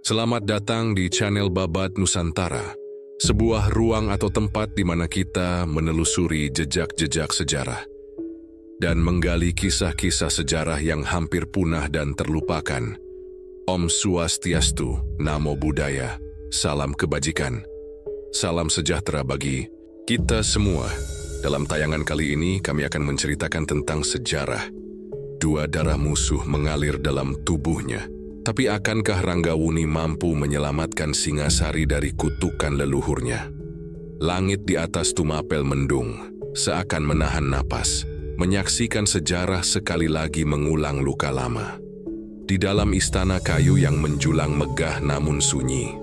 Selamat datang di channel Babat Nusantara, sebuah ruang atau tempat di mana kita menelusuri jejak-jejak sejarah dan menggali kisah-kisah sejarah yang hampir punah dan terlupakan. Om Swastiastu, Namo Buddhaya, salam kebajikan, salam sejahtera bagi kita semua. Dalam tayangan kali ini kami akan menceritakan tentang sejarah. Dua darah musuh mengalir dalam tubuhnya. Tapi akankah Ranggawuni mampu menyelamatkan Singasari dari kutukan leluhurnya? Langit di atas Tumapel mendung, seakan menahan napas, menyaksikan sejarah sekali lagi mengulang luka lama. Di dalam istana kayu yang menjulang megah namun sunyi,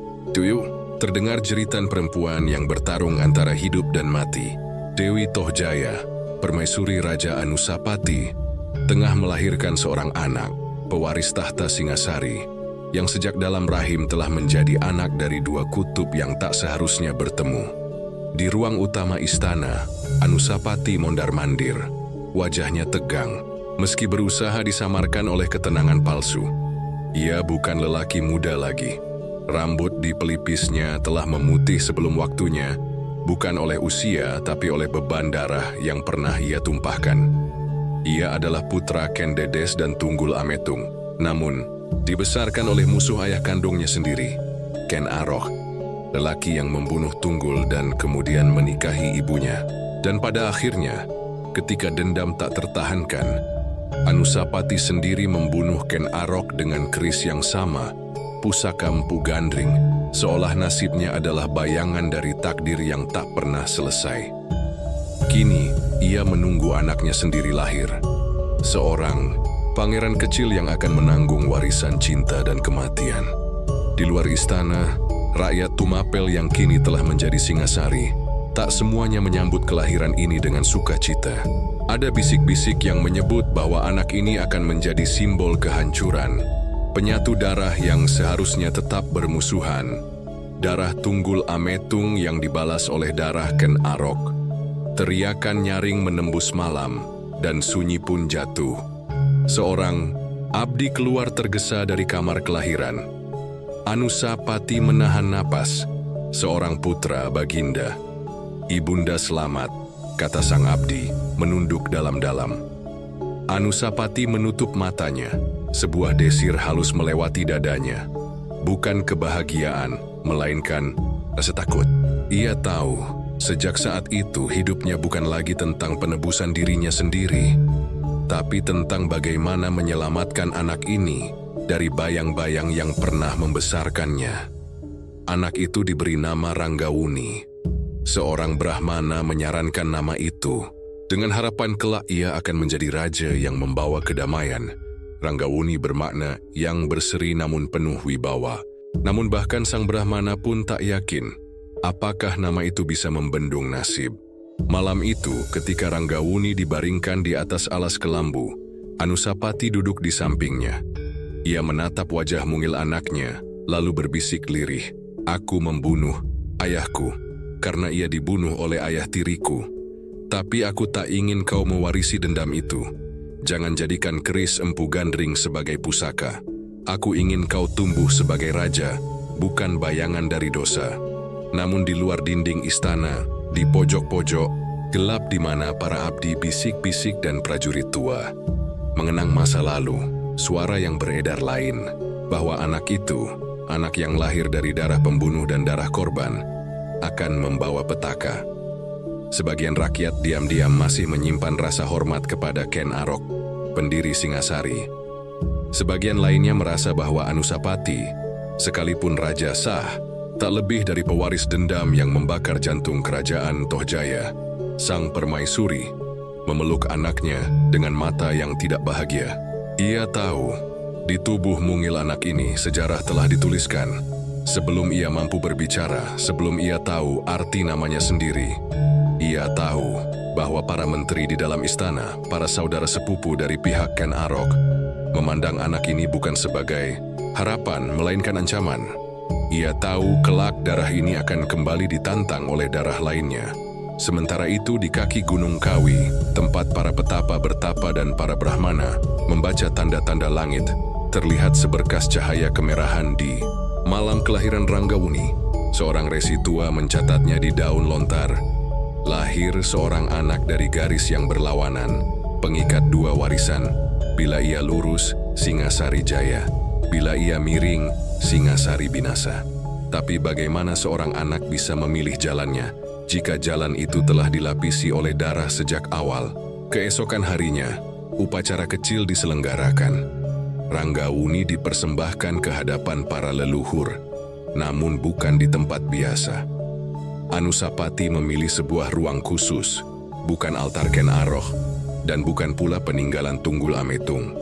terdengar jeritan perempuan yang bertarung antara hidup dan mati. Dewi Tohjaya, permaisuri Raja Anusapati, tengah melahirkan seorang anak, pewaris tahta Singasari, yang sejak dalam rahim telah menjadi anak dari dua kutub yang tak seharusnya bertemu. Di ruang utama istana, Anusapati mondar-mandir, wajahnya tegang, meski berusaha disamarkan oleh ketenangan palsu. Ia bukan lelaki muda lagi. Rambut di pelipisnya telah memutih sebelum waktunya, bukan oleh usia tapi oleh beban darah yang pernah ia tumpahkan. Ia adalah putra Ken Dedes dan Tunggul Ametung, namun dibesarkan oleh musuh ayah kandungnya sendiri, Ken Arok, lelaki yang membunuh Tunggul dan kemudian menikahi ibunya. Dan pada akhirnya, ketika dendam tak tertahankan, Anusapati sendiri membunuh Ken Arok dengan keris yang sama, pusaka Empu Gandring, seolah nasibnya adalah bayangan dari takdir yang tak pernah selesai. Kini, ia menunggu anaknya sendiri lahir. Seorang pangeran kecil yang akan menanggung warisan cinta dan kematian. Di luar istana, rakyat Tumapel yang kini telah menjadi Singasari, tak semuanya menyambut kelahiran ini dengan sukacita. Ada bisik-bisik yang menyebut bahwa anak ini akan menjadi simbol kehancuran, penyatu darah yang seharusnya tetap bermusuhan. Darah Tunggul Ametung yang dibalas oleh darah Ken Arok. Teriakan nyaring menembus malam, dan sunyi pun jatuh. Seorang abdi keluar tergesa dari kamar kelahiran. Anusapati menahan napas. Seorang putra Baginda. Ibunda selamat, kata sang abdi, menunduk dalam-dalam. Anusapati menutup matanya. Sebuah desir halus melewati dadanya. Bukan kebahagiaan, melainkan rasa takut. Ia tahu, sejak saat itu hidupnya bukan lagi tentang penebusan dirinya sendiri, tapi tentang bagaimana menyelamatkan anak ini dari bayang-bayang yang pernah membesarkannya. Anak itu diberi nama Ranggawuni. Seorang Brahmana menyarankan nama itu, dengan harapan kelak ia akan menjadi raja yang membawa kedamaian. Ranggawuni bermakna yang berseri namun penuh wibawa. Namun bahkan sang Brahmana pun tak yakin apakah nama itu bisa membendung nasib. Malam itu, ketika Ranggawuni dibaringkan di atas alas kelambu, Anusapati duduk di sampingnya. Ia menatap wajah mungil anaknya, lalu berbisik lirih, "Aku membunuh ayahku, karena ia dibunuh oleh ayah tiriku. Tapi aku tak ingin kau mewarisi dendam itu. Jangan jadikan keris Empu Gandring sebagai pusaka. Aku ingin kau tumbuh sebagai raja, bukan bayangan dari dosa." Namun di luar dinding istana, di pojok-pojok, gelap di mana para abdi bisik-bisik dan prajurit tua mengenang masa lalu, suara yang beredar lain, bahwa anak itu, anak yang lahir dari darah pembunuh dan darah korban, akan membawa petaka. Sebagian rakyat diam-diam masih menyimpan rasa hormat kepada Ken Arok, pendiri Singasari. Sebagian lainnya merasa bahwa Anusapati, sekalipun raja sah, tak lebih dari pewaris dendam yang membakar jantung kerajaan Tohjaya. Sang permaisuri memeluk anaknya dengan mata yang tidak bahagia. Ia tahu, di tubuh mungil anak ini sejarah telah dituliskan. Sebelum ia mampu berbicara, sebelum ia tahu arti namanya sendiri, ia tahu bahwa para menteri di dalam istana, para saudara sepupu dari pihak Ken Arok, memandang anak ini bukan sebagai harapan, melainkan ancaman. Ia tahu kelak darah ini akan kembali ditantang oleh darah lainnya. Sementara itu di kaki Gunung Kawi, tempat para petapa bertapa dan para Brahmana membaca tanda-tanda langit, terlihat seberkas cahaya kemerahan di Malam kelahiran Ranggawuni, seorang resi tua mencatatnya di daun lontar. Lahir seorang anak dari garis yang berlawanan, pengikat dua warisan. Bila ia lurus, Singasari jaya. Bila ia miring, Singasari binasa. Tapi bagaimana seorang anak bisa memilih jalannya jika jalan itu telah dilapisi oleh darah sejak awal? Keesokan harinya, upacara kecil diselenggarakan. Ranggawuni dipersembahkan ke hadapan para leluhur, namun bukan di tempat biasa. Anusapati memilih sebuah ruang khusus, bukan altar Ken Arok, dan bukan pula peninggalan Tunggul Ametung.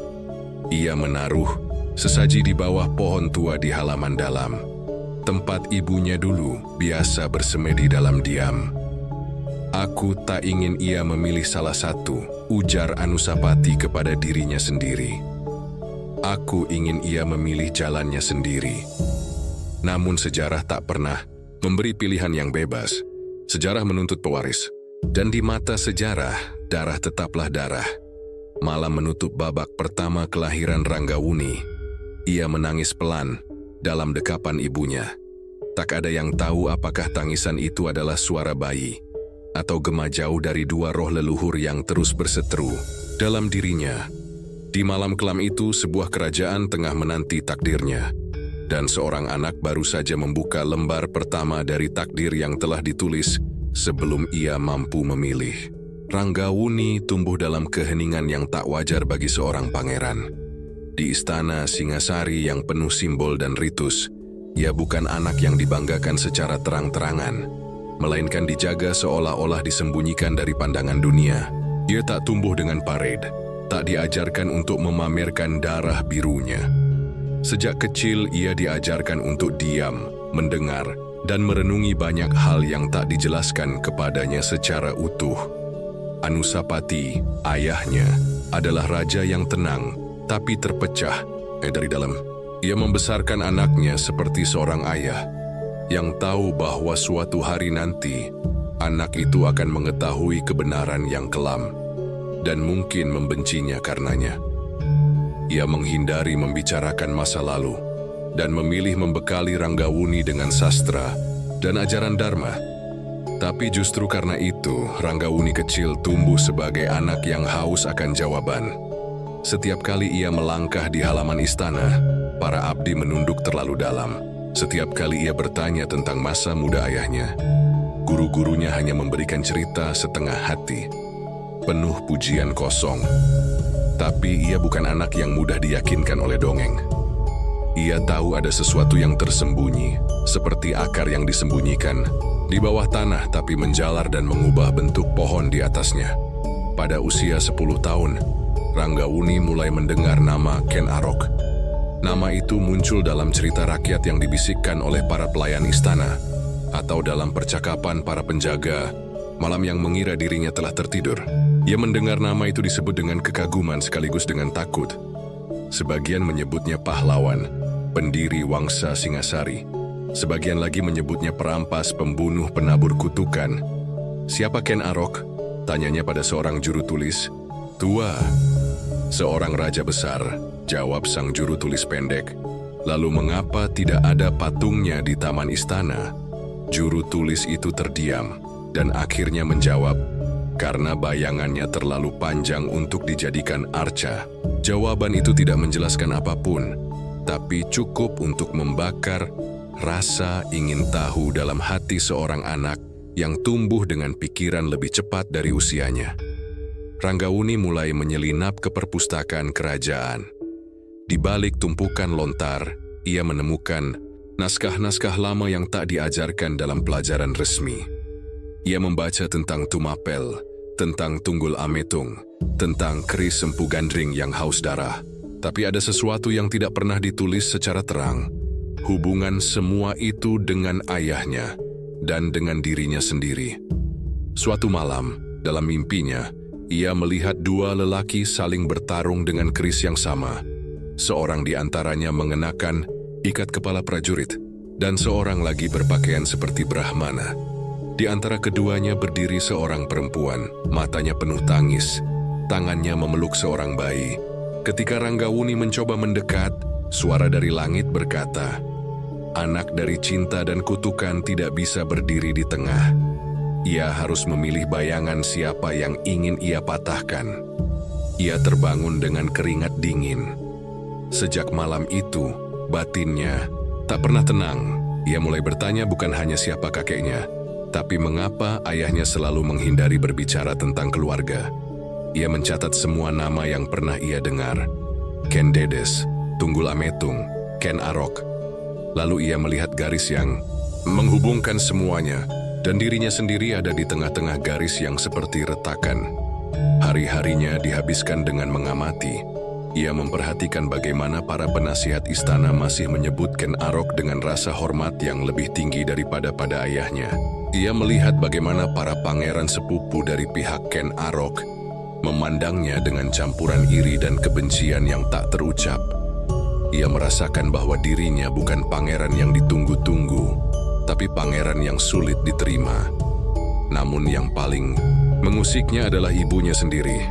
Ia menaruh sesaji di bawah pohon tua di halaman dalam, tempat ibunya dulu biasa bersemedi dalam diam. Aku tak ingin ia memilih salah satu, ujar Anusapati kepada dirinya sendiri. Aku ingin ia memilih jalannya sendiri. Namun sejarah tak pernah memberi pilihan yang bebas. Sejarah menuntut pewaris. Dan di mata sejarah, darah tetaplah darah. Malam menutup babak pertama kelahiran Ranggawuni. Ia menangis pelan dalam dekapan ibunya. Tak ada yang tahu apakah tangisan itu adalah suara bayi atau gema jauh dari dua roh leluhur yang terus berseteru dalam dirinya. Di malam kelam itu, sebuah kerajaan tengah menanti takdirnya, dan seorang anak baru saja membuka lembar pertama dari takdir yang telah ditulis sebelum ia mampu memilih. Ranggawuni tumbuh dalam keheningan yang tak wajar bagi seorang pangeran. Di istana Singasari yang penuh simbol dan ritus, ia bukan anak yang dibanggakan secara terang-terangan, melainkan dijaga seolah-olah disembunyikan dari pandangan dunia. Ia tak tumbuh dengan parade, tak diajarkan untuk memamerkan darah birunya. Sejak kecil ia diajarkan untuk diam, mendengar, dan merenungi banyak hal yang tak dijelaskan kepadanya secara utuh. Anusapati, ayahnya, adalah raja yang tenang, tapi terpecah. Dari dalam, ia membesarkan anaknya seperti seorang ayah, yang tahu bahwa suatu hari nanti, anak itu akan mengetahui kebenaran yang kelam, dan mungkin membencinya karenanya. Ia menghindari membicarakan masa lalu dan memilih membekali Ranggawuni dengan sastra dan ajaran Dharma. Tapi justru karena itu, Ranggawuni kecil tumbuh sebagai anak yang haus akan jawaban. Setiap kali ia melangkah di halaman istana, para abdi menunduk terlalu dalam. Setiap kali ia bertanya tentang masa muda ayahnya, guru-gurunya hanya memberikan cerita setengah hati, penuh pujian kosong. Tapi ia bukan anak yang mudah diyakinkan oleh dongeng. Ia tahu ada sesuatu yang tersembunyi, seperti akar yang disembunyikan di bawah tanah tapi menjalar dan mengubah bentuk pohon di atasnya. Pada usia 10 tahun, Ranggawuni mulai mendengar nama Ken Arok. Nama itu muncul dalam cerita rakyat yang dibisikkan oleh para pelayan istana, atau dalam percakapan para penjaga malam yang mengira dirinya telah tertidur. Ia mendengar nama itu disebut dengan kekaguman sekaligus dengan takut. Sebagian menyebutnya pahlawan, pendiri Wangsa Singasari. Sebagian lagi menyebutnya perampas, pembunuh, penabur kutukan. Siapa Ken Arok? Tanyanya pada seorang juru tulis. Tua, seorang raja besar, jawab sang juru tulis pendek. Lalu mengapa tidak ada patungnya di taman istana? Juru tulis itu terdiam dan akhirnya menjawab, karena bayangannya terlalu panjang untuk dijadikan arca. Jawaban itu tidak menjelaskan apapun, tapi cukup untuk membakar rasa ingin tahu dalam hati seorang anak yang tumbuh dengan pikiran lebih cepat dari usianya. Ranggawuni mulai menyelinap ke perpustakaan kerajaan. Di balik tumpukan lontar, ia menemukan naskah-naskah lama yang tak diajarkan dalam pelajaran resmi. Ia membaca tentang Tumapel, tentang Tunggul Ametung, tentang keris Empu Gandring yang haus darah. Tapi ada sesuatu yang tidak pernah ditulis secara terang. Hubungan semua itu dengan ayahnya dan dengan dirinya sendiri. Suatu malam, dalam mimpinya, ia melihat dua lelaki saling bertarung dengan keris yang sama. Seorang di antaranya mengenakan ikat kepala prajurit, dan seorang lagi berpakaian seperti Brahmana. Di antara keduanya berdiri seorang perempuan, matanya penuh tangis, tangannya memeluk seorang bayi. Ketika Ranggawuni mencoba mendekat, suara dari langit berkata, Anak dari cinta dan kutukan tidak bisa berdiri di tengah. Ia harus memilih bayangan siapa yang ingin ia patahkan. Ia terbangun dengan keringat dingin. Sejak malam itu, batinnya tak pernah tenang. Ia mulai bertanya bukan hanya siapa kakeknya, tapi mengapa ayahnya selalu menghindari berbicara tentang keluarga. Ia mencatat semua nama yang pernah ia dengar. Ken Dedes, Tunggul Ametung, Ken Arok. Lalu ia melihat garis yang menghubungkan semuanya, dan dirinya sendiri ada di tengah-tengah garis yang seperti retakan. Hari-harinya dihabiskan dengan mengamati. Ia memperhatikan bagaimana para penasihat istana masih menyebut Ken Arok dengan rasa hormat yang lebih tinggi daripada pada ayahnya. Ia melihat bagaimana para pangeran sepupu dari pihak Ken Arok memandangnya dengan campuran iri dan kebencian yang tak terucap. Ia merasakan bahwa dirinya bukan pangeran yang ditunggu-tunggu, tapi pangeran yang sulit diterima. Namun yang paling mengusiknya adalah ibunya sendiri.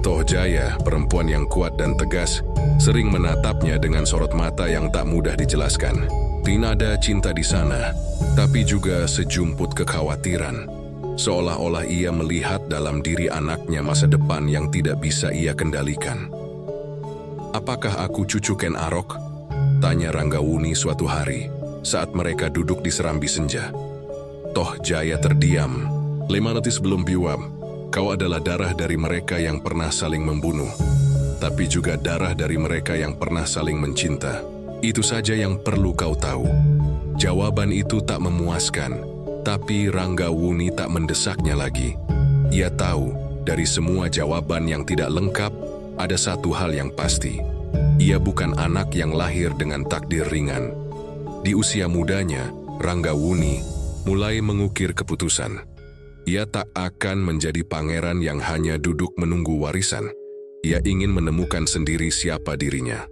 Toh Jaya, perempuan yang kuat dan tegas, sering menatapnya dengan sorot mata yang tak mudah dijelaskan. Tidak ada cinta di sana, tapi juga sejumput kekhawatiran. Seolah-olah ia melihat dalam diri anaknya masa depan yang tidak bisa ia kendalikan. "Apakah aku cucu Ken Arok?" tanya Ranggawuni suatu hari saat mereka duduk di serambi senja. Toh Jaya terdiam. "Lemanotis belum biwam. Kau adalah darah dari mereka yang pernah saling membunuh, tapi juga darah dari mereka yang pernah saling mencinta. Itu saja yang perlu kau tahu." Jawaban itu tak memuaskan, tapi Ranggawuni tak mendesaknya lagi. Ia tahu dari semua jawaban yang tidak lengkap, ada satu hal yang pasti. Ia bukan anak yang lahir dengan takdir ringan. Di usia mudanya, Ranggawuni mulai mengukir keputusan. Ia tak akan menjadi pangeran yang hanya duduk menunggu warisan. Ia ingin menemukan sendiri siapa dirinya.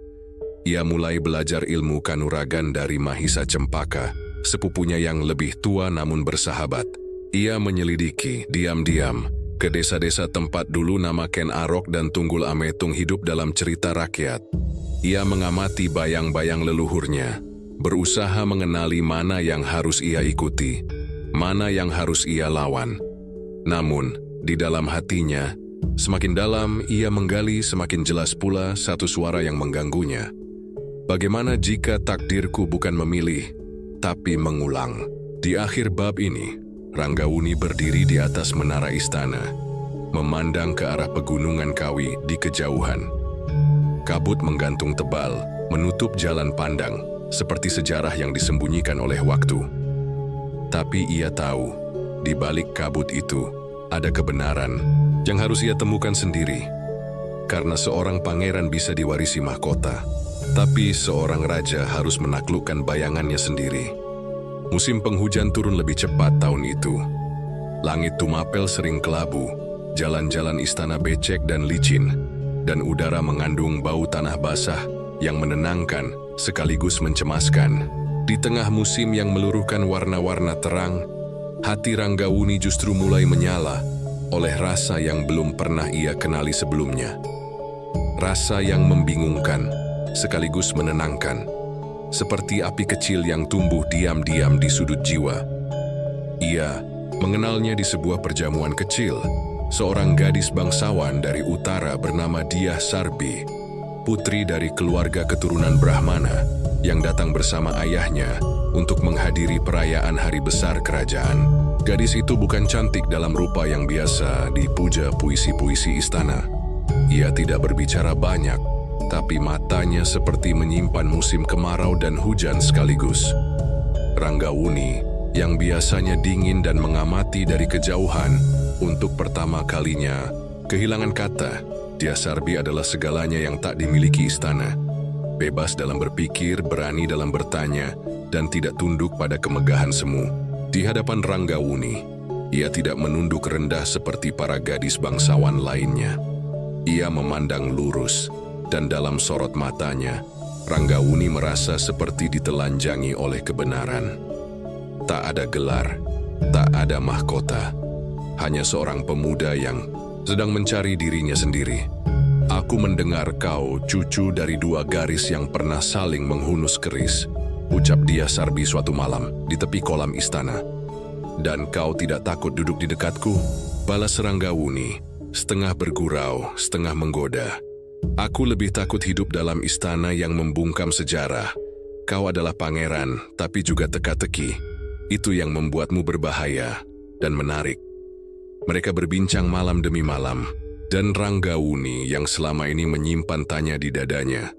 Ia mulai belajar ilmu kanuragan dari Mahisa Cempaka, sepupunya yang lebih tua namun bersahabat. Ia menyelidiki diam-diam ke desa-desa tempat dulu nama Ken Arok dan Tunggul Ametung hidup dalam cerita rakyat. Ia mengamati bayang-bayang leluhurnya, berusaha mengenali mana yang harus ia ikuti, mana yang harus ia lawan. Namun, di dalam hatinya, semakin dalam ia menggali, semakin jelas pula satu suara yang mengganggunya. Bagaimana jika takdirku bukan memilih, tapi mengulang? Di akhir bab ini, Ranggawuni berdiri di atas menara istana, memandang ke arah pegunungan Kawi di kejauhan. Kabut menggantung tebal, menutup jalan pandang, seperti sejarah yang disembunyikan oleh waktu. Tapi ia tahu, di balik kabut itu, ada kebenaran yang harus ia temukan sendiri. Karena seorang pangeran bisa diwarisi mahkota, tapi seorang raja harus menaklukkan bayangannya sendiri. Musim penghujan turun lebih cepat tahun itu. Langit Tumapel sering kelabu, jalan-jalan istana becek dan licin, dan udara mengandung bau tanah basah yang menenangkan sekaligus mencemaskan. Di tengah musim yang meluruhkan warna-warna terang, hati Ranggawuni justru mulai menyala oleh rasa yang belum pernah ia kenali sebelumnya. Rasa yang membingungkan, sekaligus menenangkan, seperti api kecil yang tumbuh diam-diam di sudut jiwa. Ia mengenalnya di sebuah perjamuan kecil, seorang gadis bangsawan dari utara bernama Diah Sarbi, putri dari keluarga keturunan Brahmana yang datang bersama ayahnya untuk menghadiri perayaan hari besar kerajaan. Gadis itu bukan cantik dalam rupa yang biasa dipuja puisi-puisi istana. Ia tidak berbicara banyak, tapi matanya seperti menyimpan musim kemarau dan hujan sekaligus. Ranggawuni, yang biasanya dingin dan mengamati dari kejauhan, untuk pertama kalinya kehilangan kata. Diah Sarbi adalah segalanya yang tak dimiliki istana. Bebas dalam berpikir, berani dalam bertanya, dan tidak tunduk pada kemegahan semu. Di hadapan Ranggawuni, ia tidak menunduk rendah seperti para gadis bangsawan lainnya. Ia memandang lurus, dan dalam sorot matanya, Ranggawuni merasa seperti ditelanjangi oleh kebenaran. Tak ada gelar, tak ada mahkota, hanya seorang pemuda yang sedang mencari dirinya sendiri. "Aku mendengar kau cucu dari dua garis yang pernah saling menghunus keris. ucap dia Sarbi suatu malam di tepi kolam istana. Dan kau tidak takut duduk di dekatku? Balas Ranggawuni, setengah bergurau, setengah menggoda. Aku lebih takut hidup dalam istana yang membungkam sejarah. Kau adalah pangeran, tapi juga teka-teki. Itu yang membuatmu berbahaya dan menarik. Mereka berbincang malam demi malam, dan Ranggawuni yang selama ini menyimpan tanya di dadanya,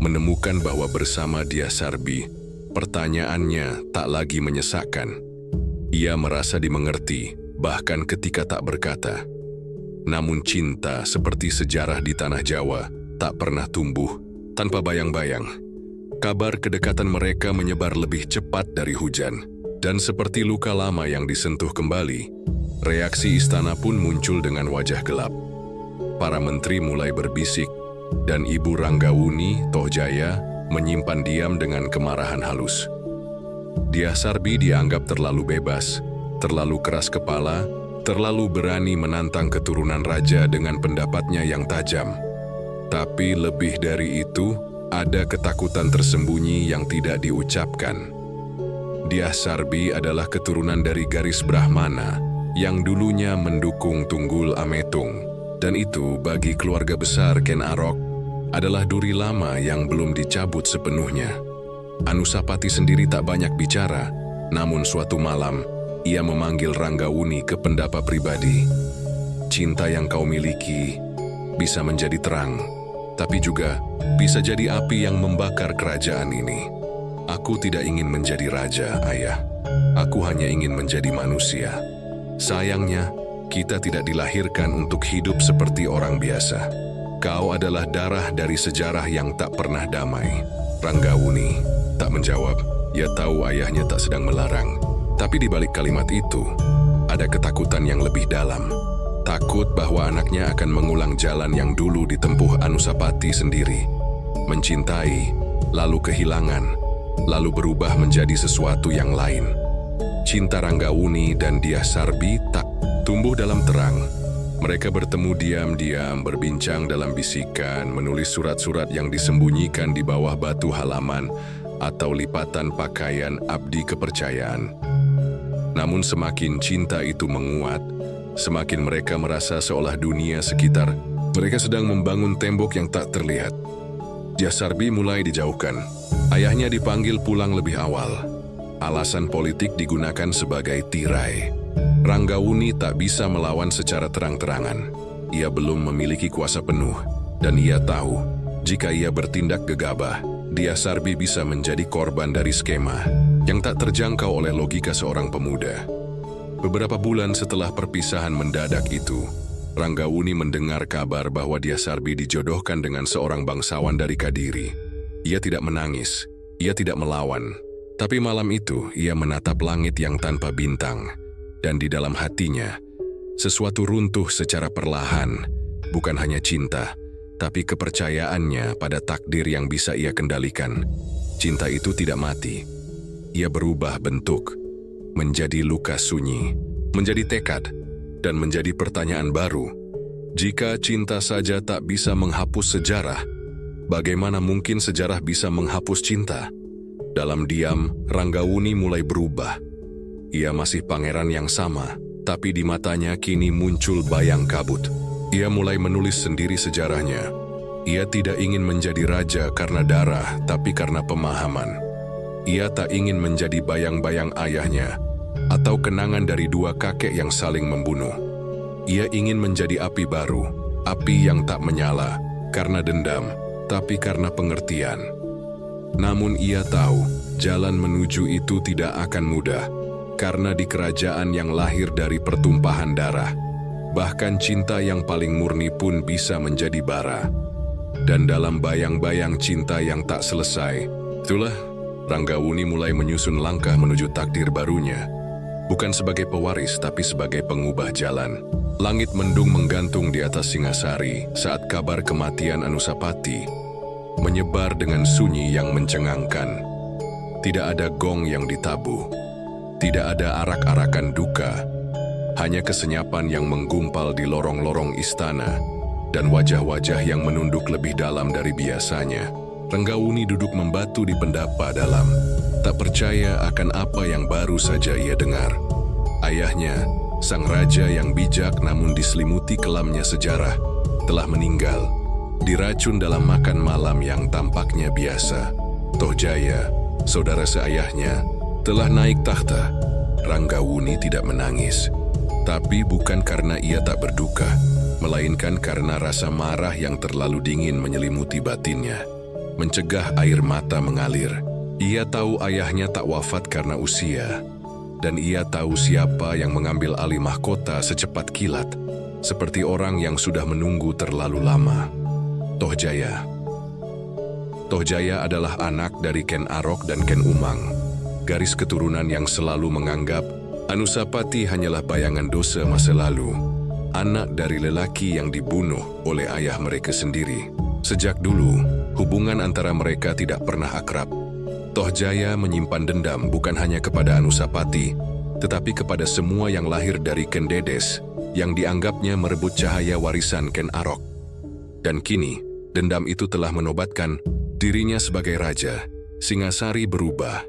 menemukan bahwa bersama dia Sarbi, pertanyaannya tak lagi menyesakkan. Ia merasa dimengerti, bahkan ketika tak berkata. Namun cinta seperti sejarah di tanah Jawa tak pernah tumbuh tanpa bayang-bayang. Kabar kedekatan mereka menyebar lebih cepat dari hujan, dan seperti luka lama yang disentuh kembali, reaksi istana pun muncul dengan wajah gelap. Para menteri mulai berbisik, dan Ibu Ranggawuni, Tohjaya, menyimpan diam dengan kemarahan halus. Dyah Sarbi dianggap terlalu bebas, terlalu keras kepala, terlalu berani menantang keturunan raja dengan pendapatnya yang tajam. Tapi lebih dari itu, ada ketakutan tersembunyi yang tidak diucapkan. Dyah Sarbi adalah keturunan dari garis Brahmana yang dulunya mendukung Tunggul Ametung, dan itu bagi keluarga besar Ken Arok adalah duri lama yang belum dicabut sepenuhnya. Anusapati sendiri tak banyak bicara, namun suatu malam ia memanggil Ranggawuni ke pendapa pribadi. Cinta yang kau miliki bisa menjadi terang, tapi juga bisa jadi api yang membakar kerajaan ini. Aku tidak ingin menjadi raja, Ayah. Aku hanya ingin menjadi manusia. Sayangnya, kita tidak dilahirkan untuk hidup seperti orang biasa. Kau adalah darah dari sejarah yang tak pernah damai. Ranggawuni tak menjawab. Ia tahu ayahnya tak sedang melarang. Tapi di balik kalimat itu, ada ketakutan yang lebih dalam. Takut bahwa anaknya akan mengulang jalan yang dulu ditempuh Anusapati sendiri. Mencintai, lalu kehilangan, lalu berubah menjadi sesuatu yang lain. Cinta Ranggawuni dan Dyah Sarbi tak tumbuh dalam terang. Mereka bertemu diam-diam, berbincang dalam bisikan, menulis surat-surat yang disembunyikan di bawah batu halaman atau lipatan pakaian abdi kepercayaan. Namun semakin cinta itu menguat, semakin mereka merasa seolah dunia sekitar mereka sedang membangun tembok yang tak terlihat. Dyah Sarbi mulai dijauhkan. Ayahnya dipanggil pulang lebih awal. Alasan politik digunakan sebagai tirai. Ranggawuni tak bisa melawan secara terang-terangan. Ia belum memiliki kuasa penuh, dan ia tahu jika ia bertindak gegabah, Dyah Sarbi bisa menjadi korban dari skema yang tak terjangkau oleh logika seorang pemuda. Beberapa bulan setelah perpisahan mendadak itu, Ranggawuni mendengar kabar bahwa Dyah Sarbi dijodohkan dengan seorang bangsawan dari Kadiri. Ia tidak menangis, ia tidak melawan, tapi malam itu ia menatap langit yang tanpa bintang, dan di dalam hatinya, sesuatu runtuh secara perlahan, bukan hanya cinta, tapi kepercayaannya pada takdir yang bisa ia kendalikan. Cinta itu tidak mati, ia berubah bentuk, menjadi luka sunyi, menjadi tekad, dan menjadi pertanyaan baru. Jika cinta saja tak bisa menghapus sejarah, bagaimana mungkin sejarah bisa menghapus cinta? Dalam diam, Ranggawuni mulai berubah. Ia masih pangeran yang sama, tapi di matanya kini muncul bayang kabut. Ia mulai menulis sendiri sejarahnya. Ia tidak ingin menjadi raja karena darah, tapi karena pemahaman. Ia tak ingin menjadi bayang-bayang ayahnya, atau kenangan dari dua kakek yang saling membunuh. Ia ingin menjadi api baru, api yang tak menyala, karena dendam, tapi karena pengertian. Namun ia tahu, jalan menuju itu tidak akan mudah, karena di kerajaan yang lahir dari pertumpahan darah, bahkan cinta yang paling murni pun bisa menjadi bara. Dan dalam bayang-bayang cinta yang tak selesai, itulah Ranggawuni mulai menyusun langkah menuju takdir barunya. Bukan sebagai pewaris, tapi sebagai pengubah jalan. Langit mendung menggantung di atas Singasari saat kabar kematian Anusapati menyebar dengan sunyi yang mencengangkan. Tidak ada gong yang ditabuh, tidak ada arak-arakan duka, hanya kesenyapan yang menggumpal di lorong-lorong istana dan wajah-wajah yang menunduk lebih dalam dari biasanya. Ranggawuni duduk membatu di pendapa dalam. tak percaya akan apa yang baru saja ia dengar. Ayahnya, sang raja yang bijak namun diselimuti kelamnya sejarah, telah meninggal, diracun dalam makan malam yang tampaknya biasa. Tohjaya, saudara seayahnya, telah naik tahta. Ranggawuni tidak menangis, tapi bukan karena ia tak berduka, melainkan karena rasa marah yang terlalu dingin menyelimuti batinnya, mencegah air mata mengalir. Ia tahu ayahnya tak wafat karena usia, dan ia tahu siapa yang mengambil alih mahkota secepat kilat, seperti orang yang sudah menunggu terlalu lama. Tohjaya. Tohjaya adalah anak dari Ken Arok dan Ken Umang, garis keturunan yang selalu menganggap Anusapati hanyalah bayangan dosa masa lalu, anak dari lelaki yang dibunuh oleh ayah mereka sendiri. Sejak dulu, hubungan antara mereka tidak pernah akrab. Tohjaya menyimpan dendam bukan hanya kepada Anusapati, tetapi kepada semua yang lahir dari Ken Dedes, yang dianggapnya merebut cahaya warisan Ken Arok. Dan kini, dendam itu telah menobatkan dirinya sebagai raja. Singasari berubah.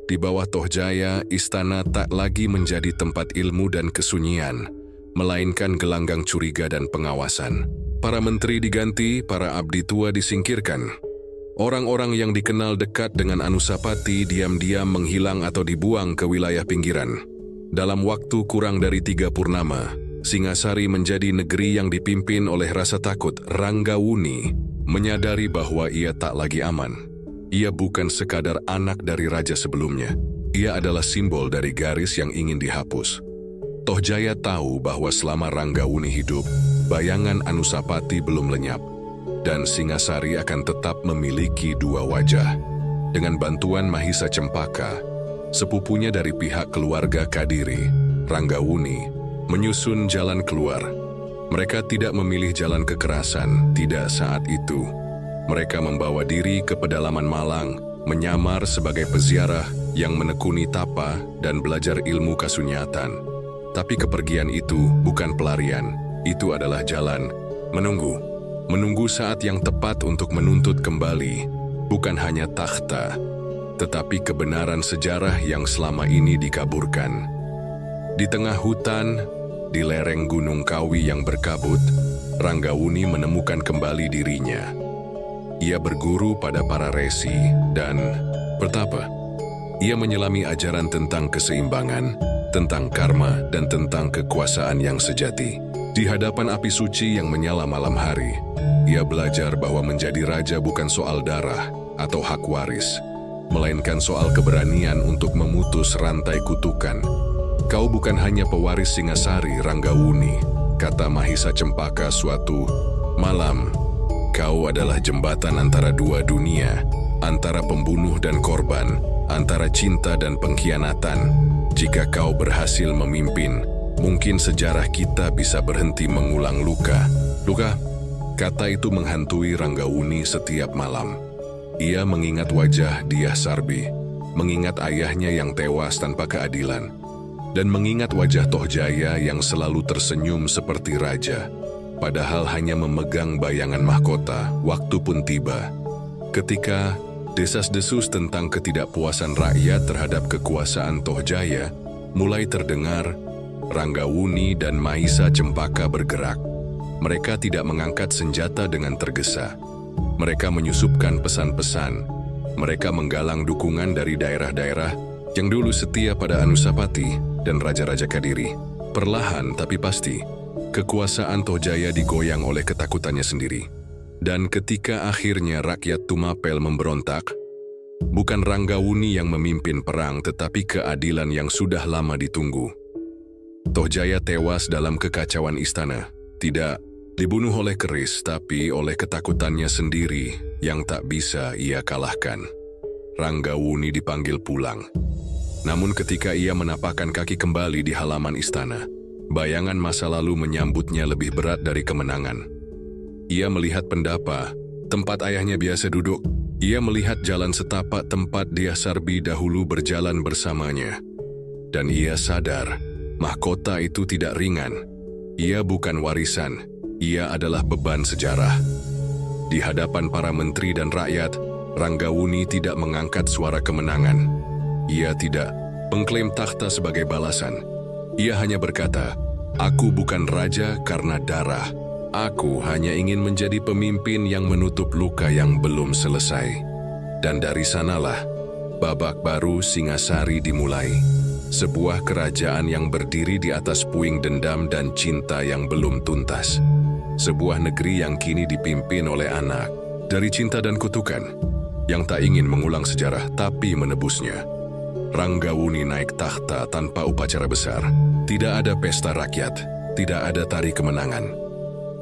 Di bawah Tohjaya, istana tak lagi menjadi tempat ilmu dan kesunyian, melainkan gelanggang curiga dan pengawasan. Para menteri diganti, para abdi tua disingkirkan. Orang-orang yang dikenal dekat dengan Anusapati diam-diam menghilang atau dibuang ke wilayah pinggiran. Dalam waktu kurang dari 3 purnama, Singasari menjadi negeri yang dipimpin oleh rasa takut. Ranggawuni menyadari bahwa ia tak lagi aman. Ia bukan sekadar anak dari raja sebelumnya. Ia adalah simbol dari garis yang ingin dihapus. Tohjaya tahu bahwa selama Ranggawuni hidup, bayangan Anusapati belum lenyap, dan Singasari akan tetap memiliki 2 wajah. Dengan bantuan Mahisa Cempaka, sepupunya dari pihak keluarga Kadiri, Ranggawuni menyusun jalan keluar. Mereka tidak memilih jalan kekerasan, tidak saat itu. Mereka membawa diri ke pedalaman Malang, menyamar sebagai peziarah yang menekuni tapa dan belajar ilmu kasunyatan. Tapi kepergian itu bukan pelarian, itu adalah jalan menunggu. Menunggu saat yang tepat untuk menuntut kembali, bukan hanya takhta, tetapi kebenaran sejarah yang selama ini dikaburkan. Di tengah hutan, di lereng Gunung Kawi yang berkabut, Ranggawuni menemukan kembali dirinya. Ia berguru pada para resi dan bertapa. Ia menyelami ajaran tentang keseimbangan, tentang karma, dan tentang kekuasaan yang sejati. Di hadapan api suci yang menyala malam hari, ia belajar bahwa menjadi raja bukan soal darah atau hak waris, melainkan soal keberanian untuk memutus rantai kutukan. Kau bukan hanya pewaris Singasari, Ranggawuni, kata Mahisa Cempaka suatu malam. Kau adalah jembatan antara 2 dunia, antara pembunuh dan korban, antara cinta dan pengkhianatan. Jika kau berhasil memimpin, mungkin sejarah kita bisa berhenti mengulang luka. Luka, kata itu menghantui Ranggawuni setiap malam. Ia mengingat wajah Dyah Sarbi, mengingat ayahnya yang tewas tanpa keadilan, dan mengingat wajah Tohjaya yang selalu tersenyum seperti raja, padahal hanya memegang bayangan mahkota. Waktu pun tiba, ketika desas-desus tentang ketidakpuasan rakyat terhadap kekuasaan Tohjaya mulai terdengar. Ranggawuni dan Mahisa Cempaka bergerak. Mereka tidak mengangkat senjata dengan tergesa. Mereka menyusupkan pesan-pesan. Mereka menggalang dukungan dari daerah-daerah yang dulu setia pada Anusapati dan Raja-Raja Kadiri. Perlahan tapi pasti, kekuasaan Tohjaya digoyang oleh ketakutannya sendiri. Dan ketika akhirnya rakyat Tumapel memberontak, bukan Ranggawuni yang memimpin perang, tetapi keadilan yang sudah lama ditunggu. Tohjaya tewas dalam kekacauan istana, tidak dibunuh oleh keris, tapi oleh ketakutannya sendiri yang tak bisa ia kalahkan. Ranggawuni dipanggil pulang. Namun ketika ia menapakkan kaki kembali di halaman istana, bayangan masa lalu menyambutnya lebih berat dari kemenangan. Ia melihat pendapa, tempat ayahnya biasa duduk. Ia melihat jalan setapak tempat Dyah Sarbi dahulu berjalan bersamanya. Dan ia sadar, mahkota itu tidak ringan. Ia bukan warisan, ia adalah beban sejarah. Di hadapan para menteri dan rakyat, Ranggawuni tidak mengangkat suara kemenangan. Ia tidak mengklaim takhta sebagai balasan. Ia hanya berkata, "Aku bukan raja karena darah. Aku hanya ingin menjadi pemimpin yang menutup luka yang belum selesai." Dan dari sanalah babak baru Singasari dimulai. Sebuah kerajaan yang berdiri di atas puing dendam dan cinta yang belum tuntas. Sebuah negeri yang kini dipimpin oleh anak dari cinta dan kutukan, yang tak ingin mengulang sejarah tapi menebusnya. Ranggawuni naik takhta tanpa upacara besar. Tidak ada pesta rakyat, tidak ada tari kemenangan.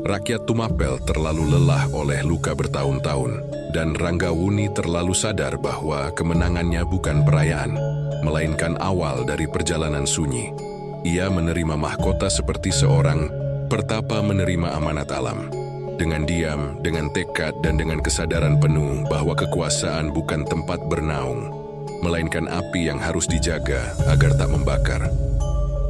Rakyat Tumapel terlalu lelah oleh luka bertahun-tahun, dan Ranggawuni terlalu sadar bahwa kemenangannya bukan perayaan, melainkan awal dari perjalanan sunyi. Ia menerima mahkota seperti seorang pertapa menerima amanat alam. Dengan diam, dengan tekad, dan dengan kesadaran penuh bahwa kekuasaan bukan tempat bernaung, melainkan api yang harus dijaga agar tak membakar.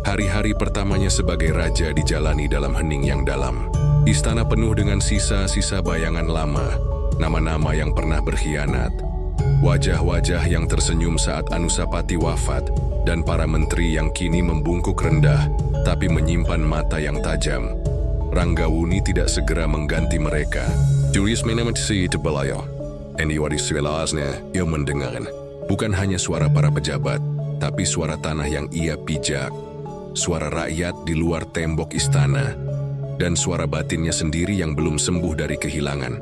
Hari-hari pertamanya sebagai raja dijalani dalam hening yang dalam. Istana penuh dengan sisa-sisa bayangan lama, nama-nama yang pernah berkhianat, wajah-wajah yang tersenyum saat Anusapati wafat, dan para menteri yang kini membungkuk rendah, tapi menyimpan mata yang tajam. Ranggawuni tidak segera mengganti mereka. Julius menemui Tebalayo. Eniwadisuelasnya, ia mendengar. Bukan hanya suara para pejabat, tapi suara tanah yang ia pijak. Suara rakyat di luar tembok istana, dan suara batinnya sendiri yang belum sembuh dari kehilangan.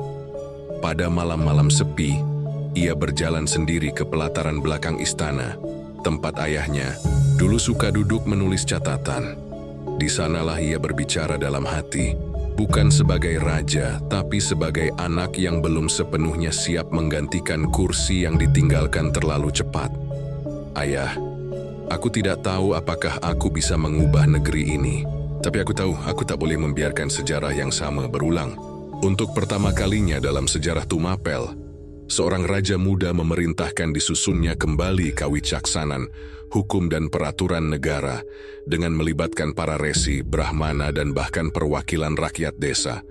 Pada malam-malam sepi, ia berjalan sendiri ke pelataran belakang istana, tempat ayahnya dulu suka duduk menulis catatan. Di sanalah ia berbicara dalam hati, bukan sebagai raja, tapi sebagai anak yang belum sepenuhnya siap menggantikan kursi yang ditinggalkan terlalu cepat. "Ayah, aku tidak tahu apakah aku bisa mengubah negeri ini. Tapi aku tahu aku tak boleh membiarkan sejarah yang sama berulang." Untuk pertama kalinya dalam sejarah Tumapel, seorang raja muda memerintahkan disusunnya kembali kawicaksanan, hukum dan peraturan negara dengan melibatkan para resi, brahmana, dan bahkan perwakilan rakyat desa.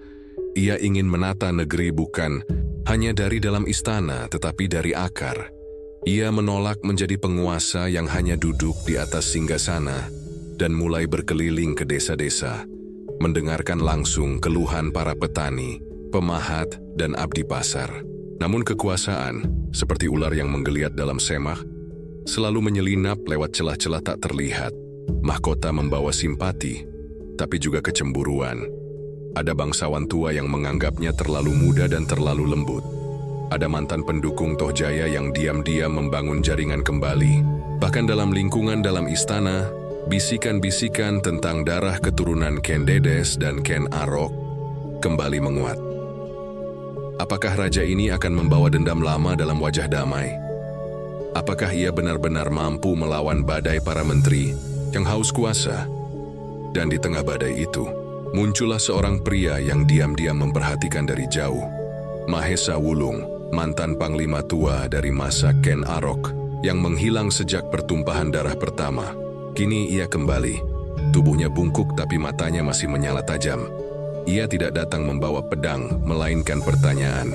Ia ingin menata negeri bukan hanya dari dalam istana, tetapi dari akar. Ia menolak menjadi penguasa yang hanya duduk di atas singgasana dan mulai berkeliling ke desa-desa, mendengarkan langsung keluhan para petani, pemahat, dan abdi pasar. Namun kekuasaan, seperti ular yang menggeliat dalam semak, selalu menyelinap lewat celah-celah tak terlihat. Mahkota membawa simpati, tapi juga kecemburuan. Ada bangsawan tua yang menganggapnya terlalu muda dan terlalu lembut. Ada mantan pendukung Tohjaya yang diam-diam membangun jaringan kembali. Bahkan dalam lingkungan dalam istana, bisikan-bisikan tentang darah keturunan Ken Dedes dan Ken Arok kembali menguat. Apakah raja ini akan membawa dendam lama dalam wajah damai? Apakah ia benar-benar mampu melawan badai para menteri yang haus kuasa? Dan di tengah badai itu, muncullah seorang pria yang diam-diam memperhatikan dari jauh. Mahesa Wulung, mantan panglima tua dari masa Ken Arok, yang menghilang sejak pertumpahan darah pertama. Kini ia kembali. Tubuhnya bungkuk tapi matanya masih menyala tajam. Ia tidak datang membawa pedang, melainkan pertanyaan.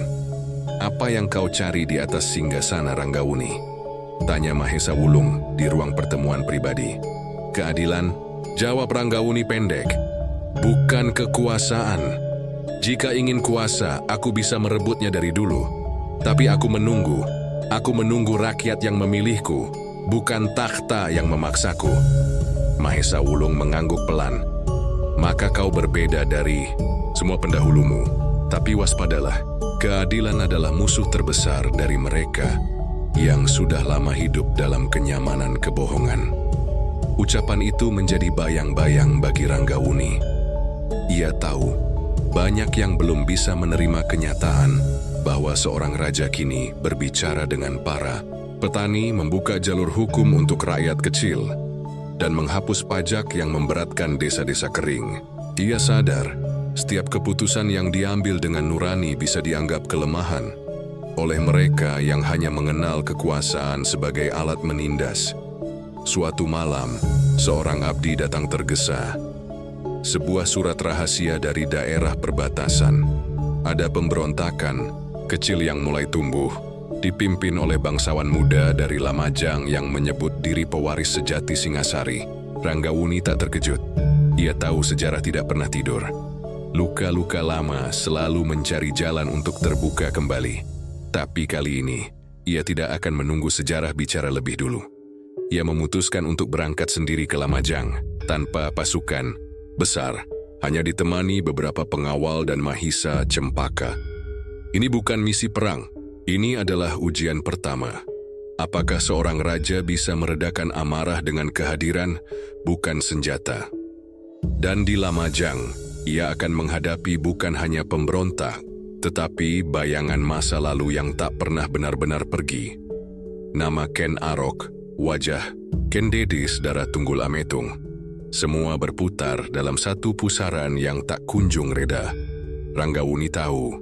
"Apa yang kau cari di atas singgasana Ranggawuni?" tanya Mahesa Wulung di ruang pertemuan pribadi. "Keadilan," jawab Ranggawuni pendek. "Bukan kekuasaan. Jika ingin kuasa, aku bisa merebutnya dari dulu. Tapi aku menunggu rakyat yang memilihku, bukan takhta yang memaksaku." Mahesa Wulung mengangguk pelan. "Maka kau berbeda dari semua pendahulumu. Tapi waspadalah, keadilan adalah musuh terbesar dari mereka yang sudah lama hidup dalam kenyamanan kebohongan." Ucapan itu menjadi bayang-bayang bagi Ranggawuni. Ia tahu, banyak yang belum bisa menerima kenyataan bahwa seorang raja kini berbicara dengan para petani, membuka jalur hukum untuk rakyat kecil, dan menghapus pajak yang memberatkan desa-desa kering. Ia sadar, setiap keputusan yang diambil dengan nurani bisa dianggap kelemahan oleh mereka yang hanya mengenal kekuasaan sebagai alat menindas. Suatu malam, seorang abdi datang tergesa. Sebuah surat rahasia dari daerah perbatasan. Ada pemberontakan kecil yang mulai tumbuh. dipimpin oleh bangsawan muda dari Lamajang yang menyebut diri pewaris sejati Singasari. Ranggawuni tak terkejut. Ia tahu sejarah tidak pernah tidur. Luka-luka lama selalu mencari jalan untuk terbuka kembali. Tapi kali ini, ia tidak akan menunggu sejarah bicara lebih dulu. Ia memutuskan untuk berangkat sendiri ke Lamajang, tanpa pasukan besar, hanya ditemani beberapa pengawal dan Mahisa Cempaka. Ini bukan misi perang, ini adalah ujian pertama. Apakah seorang raja bisa meredakan amarah dengan kehadiran, bukan senjata? Dan di Lamajang, ia akan menghadapi bukan hanya pemberontak, tetapi bayangan masa lalu yang tak pernah benar-benar pergi. Nama Ken Arok, wajah Ken Dedis darah Tunggul Ametung. Semua berputar dalam satu pusaran yang tak kunjung reda. Ranggawuni tahu,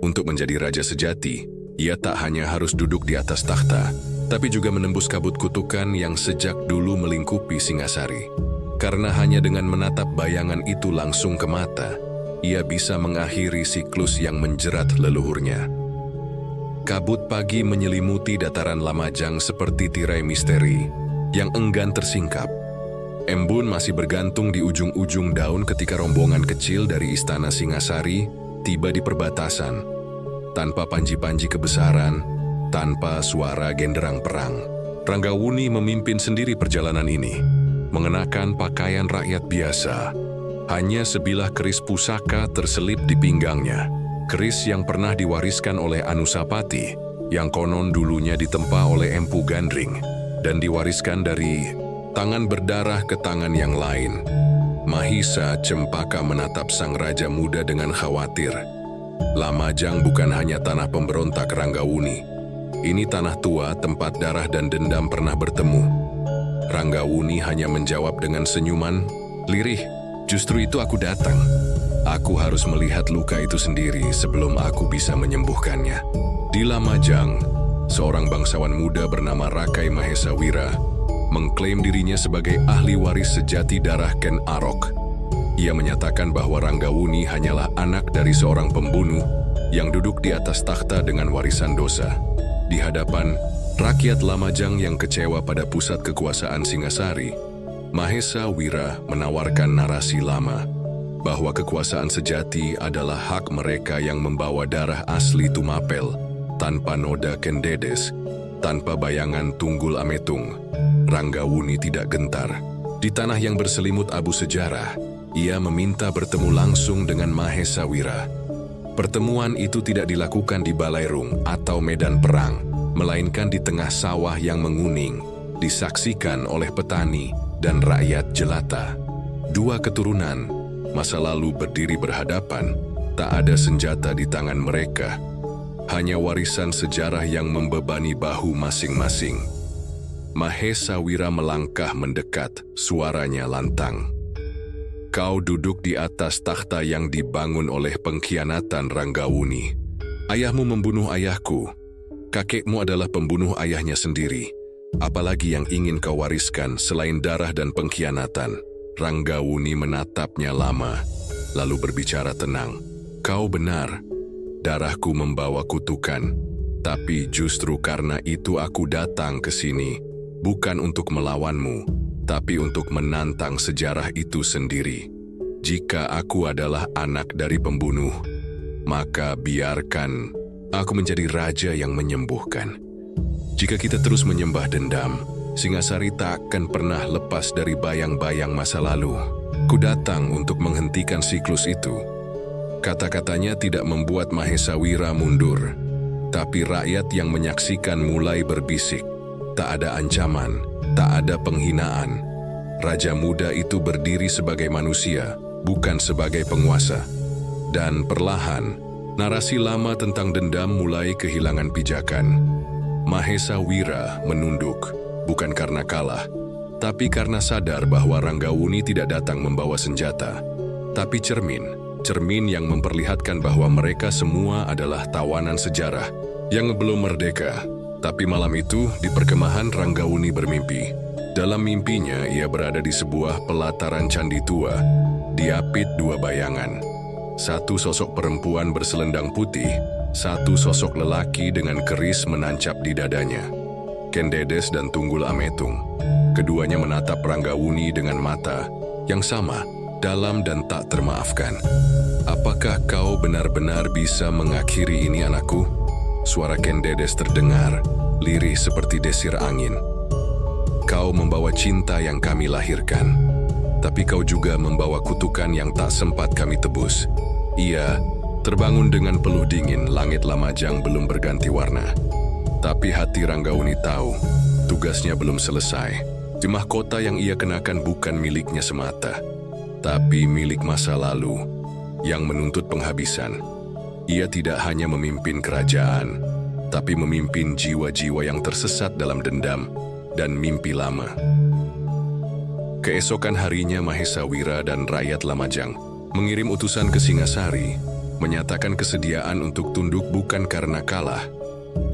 untuk menjadi raja sejati, ia tak hanya harus duduk di atas takhta, tapi juga menembus kabut kutukan yang sejak dulu melingkupi Singasari. Karena hanya dengan menatap bayangan itu langsung ke mata, ia bisa mengakhiri siklus yang menjerat leluhurnya. Kabut pagi menyelimuti dataran Lamajang seperti tirai misteri yang enggan tersingkap. Embun masih bergantung di ujung-ujung daun ketika rombongan kecil dari istana Singasari tiba di perbatasan. Tanpa panji-panji kebesaran, tanpa suara genderang perang, Ranggawuni memimpin sendiri perjalanan ini, mengenakan pakaian rakyat biasa. Hanya sebilah keris pusaka terselip di pinggangnya, keris yang pernah diwariskan oleh Anusapati, yang konon dulunya ditempa oleh Empu Gandring, dan diwariskan dari tangan berdarah ke tangan yang lain. Mahisa Cempaka menatap sang raja muda dengan khawatir. Lamajang bukan hanya tanah pemberontak Ranggawuni. Ini tanah tua tempat darah dan dendam pernah bertemu. Ranggawuni hanya menjawab dengan senyuman lirih. Justru itu aku datang. Aku harus melihat luka itu sendiri sebelum aku bisa menyembuhkannya. Di Lamajang, seorang bangsawan muda bernama Rakai Mahesawira mengklaim dirinya sebagai ahli waris sejati darah Ken Arok. Ia menyatakan bahwa Ranggawuni hanyalah anak dari seorang pembunuh yang duduk di atas takhta dengan warisan dosa. Di hadapan rakyat Lamajang yang kecewa pada pusat kekuasaan Singasari, Mahesawira menawarkan narasi lama bahwa kekuasaan sejati adalah hak mereka yang membawa darah asli Tumapel, tanpa noda Ken Dedes, tanpa bayangan Tunggul Ametung. Ranggawuni tidak gentar. Di tanah yang berselimut abu sejarah, ia meminta bertemu langsung dengan Mahesawira. Pertemuan itu tidak dilakukan di Balairung atau medan perang, melainkan di tengah sawah yang menguning, disaksikan oleh petani dan rakyat jelata. Dua keturunan, masa lalu berdiri berhadapan, tak ada senjata di tangan mereka. Hanya warisan sejarah yang membebani bahu masing-masing. Mahesawira melangkah mendekat, suaranya lantang. Kau duduk di atas takhta yang dibangun oleh pengkhianatan Ranggawuni. Ayahmu membunuh ayahku. Kakekmu adalah pembunuh ayahnya sendiri. Apalagi yang ingin kau wariskan selain darah dan pengkhianatan? Ranggawuni menatapnya lama, lalu berbicara tenang. Kau benar, darahku membawa kutukan. Tapi justru karena itu aku datang ke sini, bukan untuk melawanmu, tapi untuk menantang sejarah itu sendiri. Jika aku adalah anak dari pembunuh, maka biarkan aku menjadi raja yang menyembuhkan. Jika kita terus menyembah dendam, Singasari tak akan pernah lepas dari bayang-bayang masa lalu. Ku datang untuk menghentikan siklus itu. Kata-katanya tidak membuat Mahesawira mundur, tapi rakyat yang menyaksikan mulai berbisik. Tak ada ancaman, tak ada penghinaan. Raja muda itu berdiri sebagai manusia, bukan sebagai penguasa. Dan perlahan, narasi lama tentang dendam mulai kehilangan pijakan. Mahesawira menunduk, bukan karena kalah, tapi karena sadar bahwa Ranggawuni tidak datang membawa senjata, tapi cermin yang memperlihatkan bahwa mereka semua adalah tawanan sejarah yang belum merdeka. Tapi malam itu, di perkemahan Ranggawuni bermimpi. Dalam mimpinya, ia berada di sebuah pelataran candi tua, diapit dua bayangan. Satu sosok perempuan berselendang putih, Satu sosok lelaki dengan keris menancap di dadanya. Kendedes dan Tunggul Ametung. Keduanya menatap Ranggawuni dengan mata yang sama, dalam dan tak termaafkan. "Apakah kau benar-benar bisa mengakhiri ini, anakku?" Suara Kendedes terdengar, lirih seperti desir angin. "Kau membawa cinta yang kami lahirkan, tapi kau juga membawa kutukan yang tak sempat kami tebus." Ia terbangun dengan peluh dingin. Langit Lamajang belum berganti warna. Tapi hati Ranggawuni tahu, tugasnya belum selesai. Di mahkota yang ia kenakan bukan miliknya semata, tapi milik masa lalu yang menuntut penghabisan. Ia tidak hanya memimpin kerajaan, tapi memimpin jiwa-jiwa yang tersesat dalam dendam dan mimpi lama. Keesokan harinya Mahesawira dan rakyat Lamajang mengirim utusan ke Singasari, menyatakan kesediaan untuk tunduk bukan karena kalah,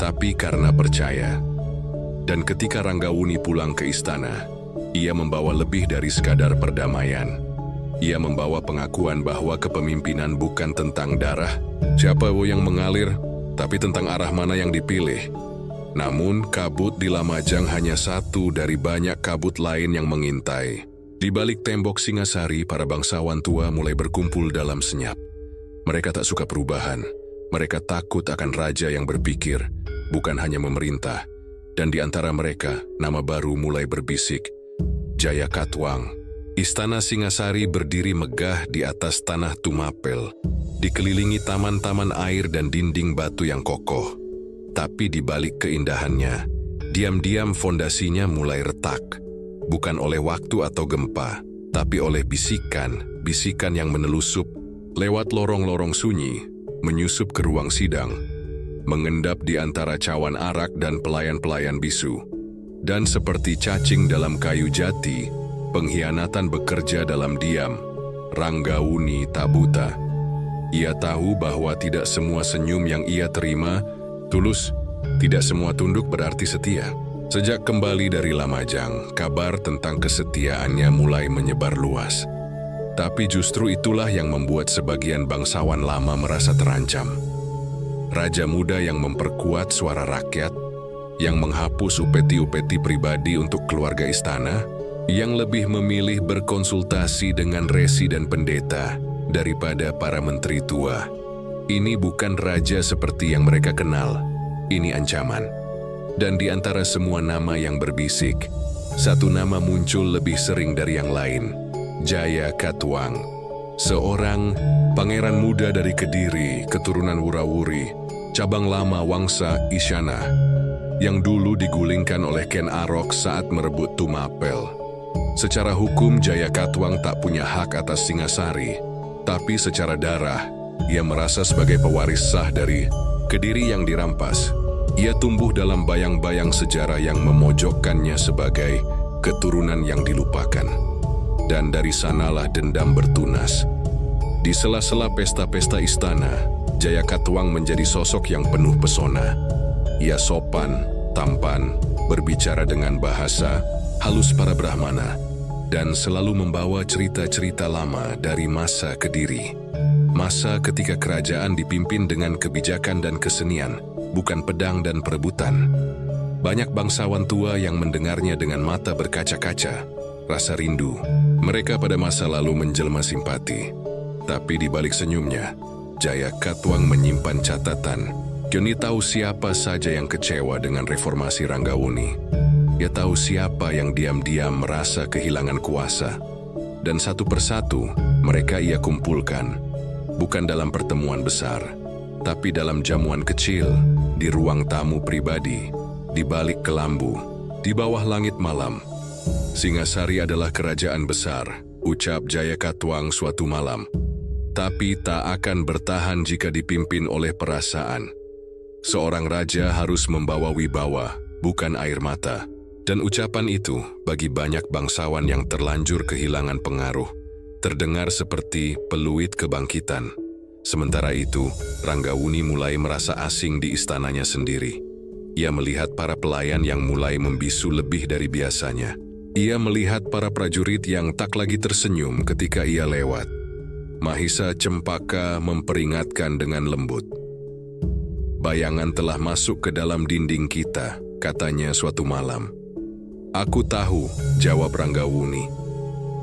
tapi karena percaya. Dan ketika Ranggawuni pulang ke istana, ia membawa lebih dari sekadar perdamaian. Ia membawa pengakuan bahwa kepemimpinan bukan tentang darah, siapa yang mengalir, tapi tentang arah mana yang dipilih. Namun, kabut di Lamajang hanya satu dari banyak kabut lain yang mengintai. Di balik tembok Singasari, para bangsawan tua mulai berkumpul dalam senyap. Mereka tak suka perubahan. Mereka takut akan raja yang berpikir, bukan hanya memerintah. Dan di antara mereka, nama baru mulai berbisik. Jayakatwang. Istana Singasari berdiri megah di atas tanah Tumapel, dikelilingi taman-taman air dan dinding batu yang kokoh. Tapi di balik keindahannya, diam-diam fondasinya mulai retak. Bukan oleh waktu atau gempa, tapi oleh bisikan yang menelusup lewat lorong-lorong sunyi, menyusup ke ruang sidang, mengendap di antara cawan arak dan pelayan-pelayan bisu. Dan seperti cacing dalam kayu jati, pengkhianatan bekerja dalam diam. Ranggawuni tak buta. Ia tahu bahwa tidak semua senyum yang ia terima tulus, tidak semua tunduk berarti setia. Sejak kembali dari Lamajang, kabar tentang kesetiaannya mulai menyebar luas. Tapi justru itulah yang membuat sebagian bangsawan lama merasa terancam. Raja muda yang memperkuat suara rakyat, yang menghapus upeti-upeti pribadi untuk keluarga istana, yang lebih memilih berkonsultasi dengan resi dan pendeta daripada para menteri tua. Ini bukan raja seperti yang mereka kenal, ini ancaman. Dan di antara semua nama yang berbisik, satu nama muncul lebih sering dari yang lain, Jayakatwang. Seorang pangeran muda dari Kediri, keturunan Wurawuri, cabang lama Wangsa Isyana, yang dulu digulingkan oleh Ken Arok saat merebut Tumapel. Secara hukum, Jayakatwang tak punya hak atas Singasari, tapi secara darah, ia merasa sebagai pewaris sah dari Kediri yang dirampas. Ia tumbuh dalam bayang-bayang sejarah yang memojokkannya sebagai keturunan yang dilupakan. Dan dari sanalah dendam bertunas. Di sela-sela pesta-pesta istana, Jayakatwang menjadi sosok yang penuh pesona. Ia sopan, tampan, berbicara dengan bahasa halus para Brahmana, dan selalu membawa cerita-cerita lama dari masa Kediri. Masa ketika kerajaan dipimpin dengan kebijakan dan kesenian, bukan pedang dan perebutan. Banyak bangsawan tua yang mendengarnya dengan mata berkaca-kaca, rasa rindu. Mereka pada masa lalu menjelma simpati. Tapi di balik senyumnya, Jayakatwang menyimpan catatan. Kyoni tahu siapa saja yang kecewa dengan reformasi Ranggawuni. Ia tahu siapa yang diam-diam merasa kehilangan kuasa. Dan satu persatu, mereka ia kumpulkan. Bukan dalam pertemuan besar, tapi dalam jamuan kecil, di ruang tamu pribadi, di balik kelambu, di bawah langit malam. Singasari adalah kerajaan besar, ucap Jayakatwang suatu malam. Tapi tak akan bertahan jika dipimpin oleh perasaan. Seorang raja harus membawa wibawa, bukan air mata. Dan ucapan itu, bagi banyak bangsawan yang terlanjur kehilangan pengaruh, terdengar seperti peluit kebangkitan. Sementara itu, Ranggawuni mulai merasa asing di istananya sendiri. Ia melihat para pelayan yang mulai membisu lebih dari biasanya. Ia melihat para prajurit yang tak lagi tersenyum ketika ia lewat. Mahisa Cempaka memperingatkan dengan lembut. bayangan telah masuk ke dalam dinding kita, katanya suatu malam. Aku tahu, jawab Ranggawuni.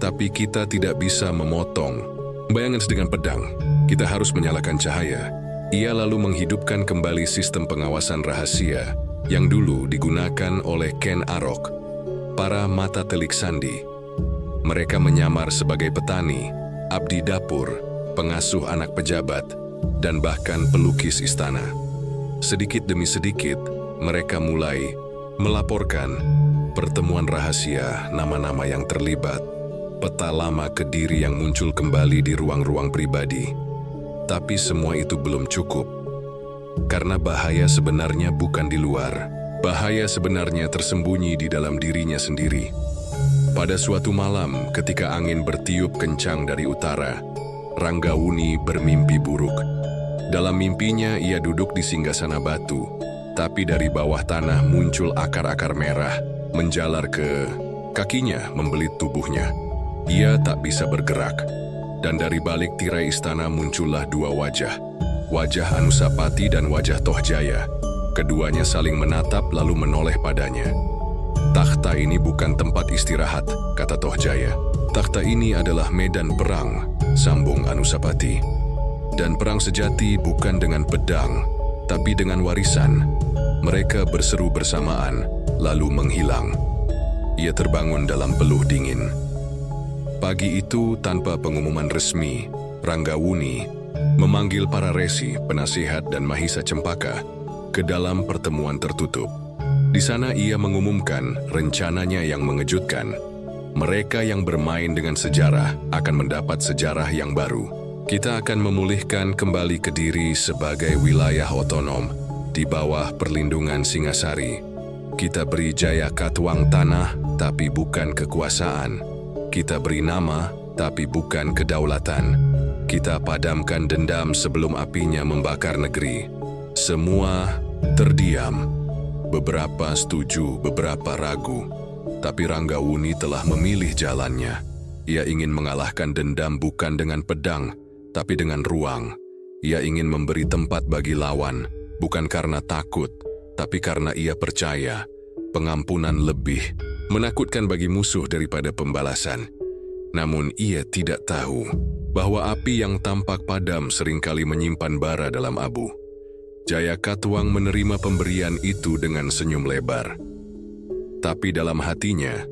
Tapi kita tidak bisa memotong bayangan dengan pedang. Kita harus menyalakan cahaya. Ia lalu menghidupkan kembali sistem pengawasan rahasia yang dulu digunakan oleh Ken Arok, para mata telik sandi. Mereka menyamar sebagai petani, abdi dapur, pengasuh anak pejabat, dan bahkan pelukis istana. Sedikit demi sedikit, mereka mulai melaporkan pertemuan rahasia, nama-nama yang terlibat, peta lama Kediri yang muncul kembali di ruang-ruang pribadi. Tapi semua itu belum cukup. Karena bahaya sebenarnya bukan di luar. Bahaya sebenarnya tersembunyi di dalam dirinya sendiri. Pada suatu malam, ketika angin bertiup kencang dari utara, Ranggawuni bermimpi buruk. Dalam mimpinya, ia duduk di singgasana batu, tapi dari bawah tanah muncul akar-akar merah, menjalar ke kakinya, membelit tubuhnya. Ia tak bisa bergerak, dan dari balik tirai istana muncullah dua wajah. Wajah Anusapati dan wajah Tohjaya. Keduanya saling menatap lalu menoleh padanya. Takhta ini bukan tempat istirahat, kata Tohjaya. Takhta ini adalah medan perang, sambung Anusapati. Dan perang sejati bukan dengan pedang, tapi dengan warisan. Mereka berseru bersamaan, lalu menghilang. Ia terbangun dalam peluh dingin. Pagi itu, tanpa pengumuman resmi, Ranggawuni memanggil para resi, penasihat, dan Mahisa Cempaka ke dalam pertemuan tertutup. Di sana ia mengumumkan rencananya yang mengejutkan. Mereka yang bermain dengan sejarah akan mendapat sejarah yang baru. Kita akan memulihkan kembali Kediri sebagai wilayah otonom di bawah perlindungan Singasari. Kita beri Jaya Katuang tanah, tapi bukan kekuasaan. Kita beri nama, tapi bukan kedaulatan. Kita padamkan dendam sebelum apinya membakar negeri. Semua terdiam. Beberapa setuju, beberapa ragu. Tapi Ranggawuni telah memilih jalannya. Ia ingin mengalahkan dendam bukan dengan pedang, tapi dengan ruang. Ia ingin memberi tempat bagi lawan, bukan karena takut, tapi karena ia percaya pengampunan lebih menakutkan bagi musuh daripada pembalasan. Namun ia tidak tahu bahwa api yang tampak padam seringkali menyimpan bara dalam abu. Jaya Katuang menerima pemberian itu dengan senyum lebar. Tapi dalam hatinya,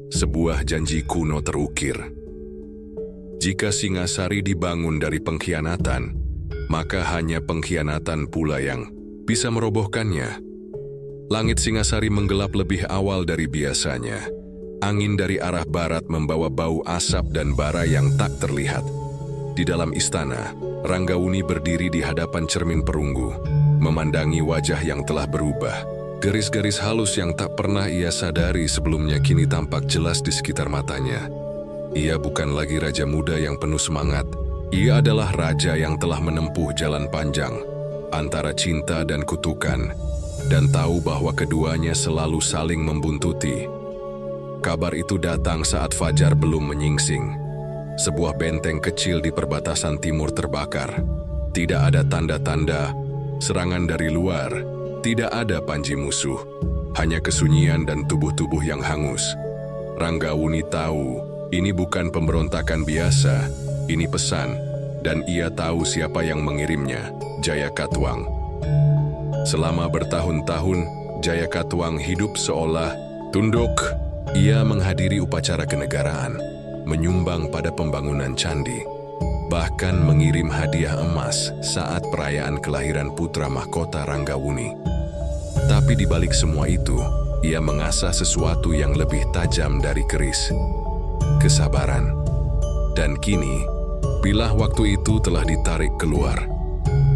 sebuah janji kuno terukir. Jika Singasari dibangun dari pengkhianatan, maka hanya pengkhianatan pula yang bisa merobohkannya. Langit Singasari menggelap lebih awal dari biasanya. Angin dari arah barat membawa bau asap dan bara yang tak terlihat. Di dalam istana, Ranggawuni berdiri di hadapan cermin perunggu, memandangi wajah yang telah berubah. Garis-garis halus yang tak pernah ia sadari sebelumnya kini tampak jelas di sekitar matanya. Ia bukan lagi raja muda yang penuh semangat. Ia adalah raja yang telah menempuh jalan panjang antara cinta dan kutukan, dan tahu bahwa keduanya selalu saling membuntuti. Kabar itu datang saat fajar belum menyingsing. Sebuah benteng kecil di perbatasan timur terbakar. Tidak ada tanda-tanda serangan dari luar, tidak ada panji musuh, hanya kesunyian dan tubuh-tubuh yang hangus. Ranggawuni tahu ini bukan pemberontakan biasa, ini pesan, dan ia tahu siapa yang mengirimnya, Jaya Katuang. Selama bertahun-tahun, Jaya Katuang hidup seolah tunduk. Ia menghadiri upacara kenegaraan, menyumbang pada pembangunan candi, bahkan mengirim hadiah emas saat perayaan kelahiran putra mahkota Ranggawuni. Tapi di balik semua itu, ia mengasah sesuatu yang lebih tajam dari keris, kesabaran. Dan kini, bila waktu itu telah ditarik keluar,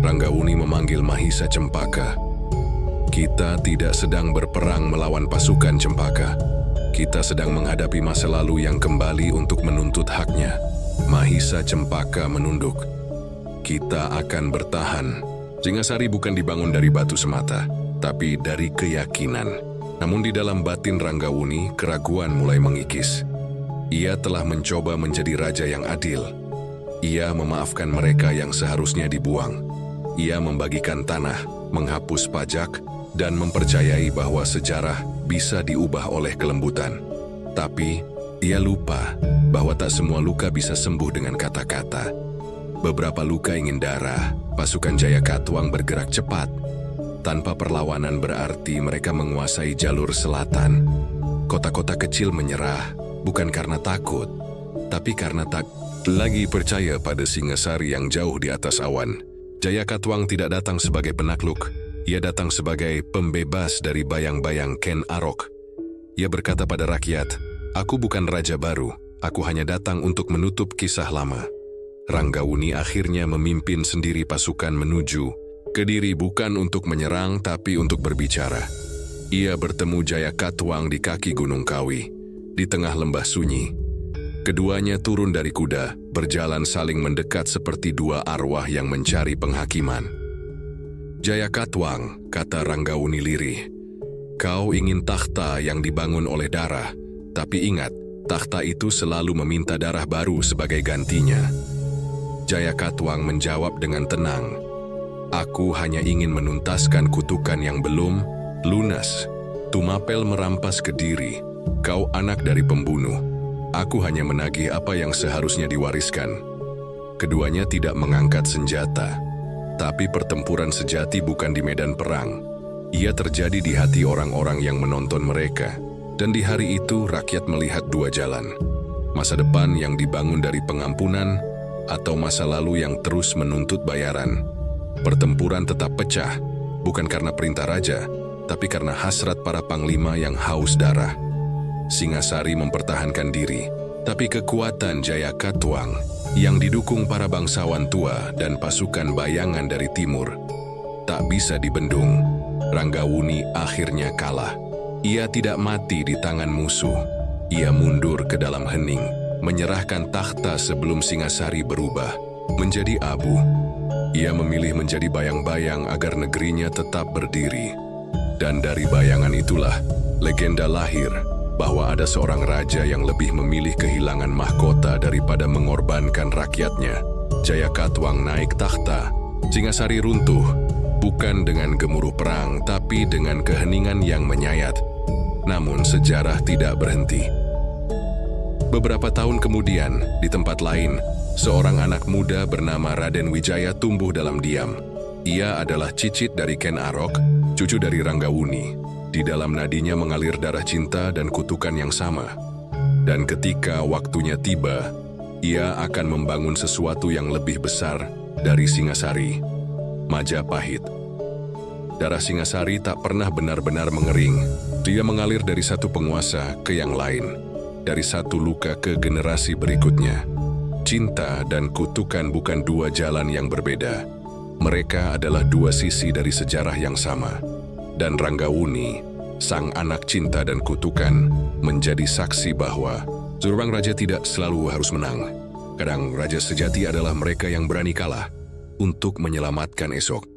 Ranggawuni memanggil Mahisa Cempaka. Kita tidak sedang berperang melawan pasukan Cempaka. Kita sedang menghadapi masa lalu yang kembali untuk menuntut haknya. Mahisa Cempaka menunduk. Kita akan bertahan. Singasari bukan dibangun dari batu semata, tapi dari keyakinan. Namun di dalam batin Ranggawuni, keraguan mulai mengikis. Ia telah mencoba menjadi raja yang adil. Ia memaafkan mereka yang seharusnya dibuang. Ia membagikan tanah, menghapus pajak, dan mempercayai bahwa sejarah bisa diubah oleh kelembutan. Tapi, ia lupa bahwa tak semua luka bisa sembuh dengan kata-kata. Beberapa luka ingin darah, pasukan Jayakatwang bergerak cepat. Tanpa perlawanan berarti mereka menguasai jalur selatan. Kota-kota kecil menyerah, bukan karena takut, tapi karena tak lagi percaya pada Singasari yang jauh di atas awan. Jayakatwang tidak datang sebagai penakluk, ia datang sebagai pembebas dari bayang-bayang Ken Arok. Ia berkata pada rakyat, "Aku bukan raja baru, aku hanya datang untuk menutup kisah lama." Ranggawuni akhirnya memimpin sendiri pasukan menuju Kediri bukan untuk menyerang tapi untuk berbicara. Ia bertemu Jayakatwang di kaki Gunung Kawi, di tengah lembah sunyi. Keduanya turun dari kuda, berjalan saling mendekat seperti dua arwah yang mencari penghakiman. "Jayakatwang," kata Ranggawuni lirih, "kau ingin takhta yang dibangun oleh darah, tapi ingat, takhta itu selalu meminta darah baru sebagai gantinya." Jayakatwang menjawab dengan tenang, "Aku hanya ingin menuntaskan kutukan yang belum lunas. Tumapel merampas Kediri, kau anak dari pembunuh. Aku hanya menagih apa yang seharusnya diwariskan." Keduanya tidak mengangkat senjata. Tapi pertempuran sejati bukan di medan perang. Ia terjadi di hati orang-orang yang menonton mereka. Dan di hari itu rakyat melihat dua jalan. Masa depan yang dibangun dari pengampunan atau masa lalu yang terus menuntut bayaran. Pertempuran tetap pecah, bukan karena perintah raja, tapi karena hasrat para panglima yang haus darah. Singasari mempertahankan diri, tapi kekuatan Jayakatwang yang didukung para bangsawan tua dan pasukan bayangan dari timur tak bisa dibendung. Ranggawuni akhirnya kalah. Ia tidak mati di tangan musuh. Ia mundur ke dalam hening, menyerahkan takhta sebelum Singasari berubah menjadi abu. Ia memilih menjadi bayang-bayang agar negerinya tetap berdiri. Dan dari bayangan itulah legenda lahir bahwa ada seorang raja yang lebih memilih kehilangan mahkota daripada mengorbankan rakyatnya. Jayakatwang naik takhta, Singasari runtuh, bukan dengan gemuruh perang, tapi dengan keheningan yang menyayat. Namun sejarah tidak berhenti. Beberapa tahun kemudian, di tempat lain, seorang anak muda bernama Raden Wijaya tumbuh dalam diam. Ia adalah cicit dari Ken Arok, cucu dari Ranggawuni. Di dalam nadinya mengalir darah cinta dan kutukan yang sama. Dan ketika waktunya tiba, ia akan membangun sesuatu yang lebih besar dari Singasari, Majapahit. Darah Singasari tak pernah benar-benar mengering. Dia mengalir dari satu penguasa ke yang lain, dari satu luka ke generasi berikutnya. Cinta dan kutukan bukan dua jalan yang berbeda. Mereka adalah dua sisi dari sejarah yang sama. Dan Ranggawuni, sang anak cinta dan kutukan, menjadi saksi bahwa seorang raja tidak selalu harus menang. Kadang raja sejati adalah mereka yang berani kalah untuk menyelamatkan esok.